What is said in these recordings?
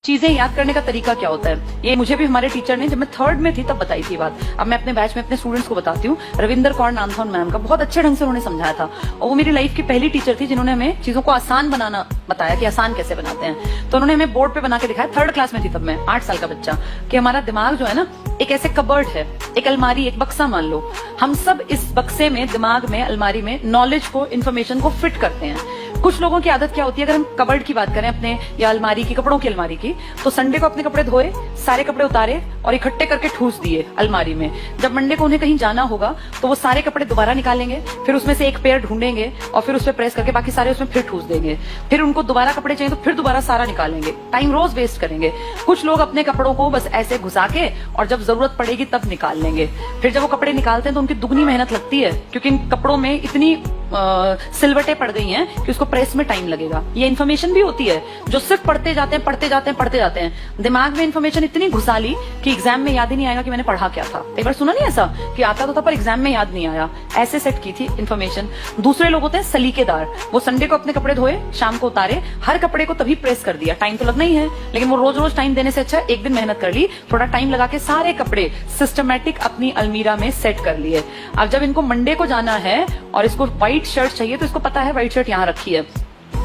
चीजें याद करने का तरीका क्या होता है, ये मुझे भी हमारे टीचर ने जब मैं 3rd में थी तब बताई थी बात। अब मैं अपने बैच में अपने स्टूडेंट्स को बताती हूँ। रविंदर कौर नाम था उन मैम का, बहुत अच्छे ढंग से उन्होंने समझाया था और वो मेरी लाइफ की पहली टीचर थी जिन्होंने हमें चीजों को आसान बनाना बताया कि आसान कैसे बनाते हैं। तो उन्होंने हमें बोर्ड पे बना के दिखाया, 3rd क्लास में थी तब मैं, 8 साल का बच्चा, कि हमारा दिमाग जो है ना एक ऐसे कबर्ड है, एक अलमारी, एक बक्सा मान लो। हम सब इस बक्से में, दिमाग में, अलमारी में नॉलेज को, इन्फॉर्मेशन को फिट करते हैं। कुछ लोगों की आदत क्या होती है, अगर हम कबर्ड की बात करें अपने या अलमारी की, कपड़ों की अलमारी की, तो संडे को अपने कपड़े धोए, सारे कपड़े उतारे और इकट्ठे करके ठूस दिए अलमारी में। जब मंडे को उन्हें कहीं जाना होगा तो वो सारे कपड़े दोबारा निकालेंगे, फिर उसमें से एक पेयर ढूंढेंगे और फिर उस पर प्रेस करके बाकी सारे उसमें फिर ठूस देंगे। फिर उनको दोबारा कपड़े चाहिए तो फिर दोबारा सारा निकालेंगे। टाइम रोज वेस्ट करेंगे। कुछ लोग अपने कपड़ों को बस ऐसे घुसा के और जब जरूरत पड़ेगी तब निकाल लेंगे। फिर जब वो कपड़े निकालते हैं तो उनकी दुगनी मेहनत लगती है, क्योंकि इन कपड़ों में इतनी सिलवटें पड़ गई हैं कि उसको प्रेस में टाइम लगेगा। ये इन्फॉर्मेशन भी होती है जो सिर्फ पढ़ते जाते हैं, पढ़ते जाते हैं, पढ़ते जाते हैं। दिमाग में इन्फॉर्मेशन इतनी घुसा ली कि एग्जाम में याद ही नहीं आएगा कि मैंने पढ़ा क्या था। एक बार सुना नहीं ऐसा कि आता तो था पर एग्जाम में याद नहीं आया, ऐसे सेट की थी इन्फॉर्मेशन। दूसरे लोग होते हैं सलीकेदार, वो संडे को अपने कपड़े धोए, शाम को उतारे, हर कपड़े को तभी प्रेस कर दिया। टाइम तो लगना ही है, लेकिन वो रोज रोज टाइम देने से अच्छा एक दिन मेहनत कर ली, थोड़ा टाइम लगा के सारे कपड़े सिस्टमैटिक अपनी अलमीरा में सेट कर लिए। अब जब इनको मंडे को जाना है और इसको व्हाइट शर्ट चाहिए तो इसको पता है व्हाइट शर्ट यहाँ रखी है,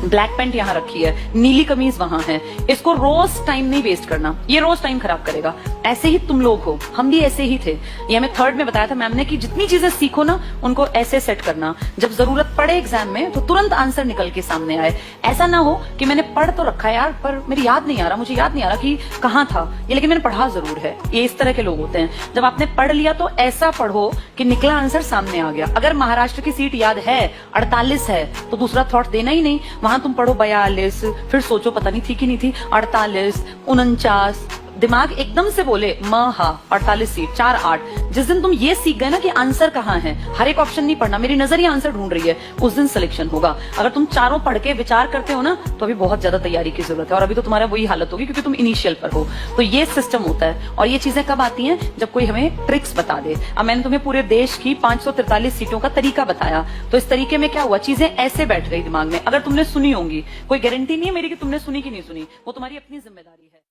ब्लैक पैंट यहाँ रखी है, नीली कमीज वहां है। इसको रोज टाइम नहीं वेस्ट करना, ये रोज टाइम खराब करेगा। ऐसे ही तुम लोग हो, हम भी ऐसे ही थे। ये हमें 3rd में बताया था मैम ने कि जितनी चीजें सीखो ना उनको ऐसे सेट करना, जब जरूरत पड़े एग्जाम में तो तुरंत आंसर निकल के सामने आए। ऐसा ना हो कि मैंने पढ़ तो रखा है यार पर मेरी याद नहीं आ रहा, मुझे याद नहीं आ रहा कि कहाँ था ये, लेकिन मैंने पढ़ा जरूर है। ये इस तरह के लोग होते हैं। जब आपने पढ़ लिया तो ऐसा पढ़ो कि निकला आंसर सामने आ गया। अगर महाराष्ट्र की सीट याद है, 48 है, तो दूसरा थॉट देना ही नहीं। वहां तुम पढ़ो 42, फिर सोचो पता नहीं थी कि नहीं थी, 48, 49, दिमाग एकदम से बोले हा 48 सीट 4 8। जिस दिन तुम ये सीख गए ना कि आंसर कहाँ है, हर एक ऑप्शन नहीं पढ़ना, मेरी नजर ही आंसर ढूंढ रही है, उस दिन सिलेक्शन होगा। अगर तुम चारों पढ़ के विचार करते हो ना तो अभी बहुत ज्यादा तैयारी की जरूरत है और अभी तो तुम्हारा वही हालत होगी क्योंकि तुम इनिशियल पर हो। तो ये सिस्टम होता है और ये चीजें कब आती हैं, जब कोई हमें ट्रिक्स बता दे। अब मैंने तुम्हें पूरे देश की 543 सीटों का तरीका बताया, तो इस तरीके में क्या हुआ, चीजें ऐसे बैठ गई दिमाग में। अगर तुमने सुनी होंगी, कोई गारंटी नहीं है मेरी कि तुमने सुनी कि नहीं सुनी, वो तुम्हारी अपनी जिम्मेदारी है।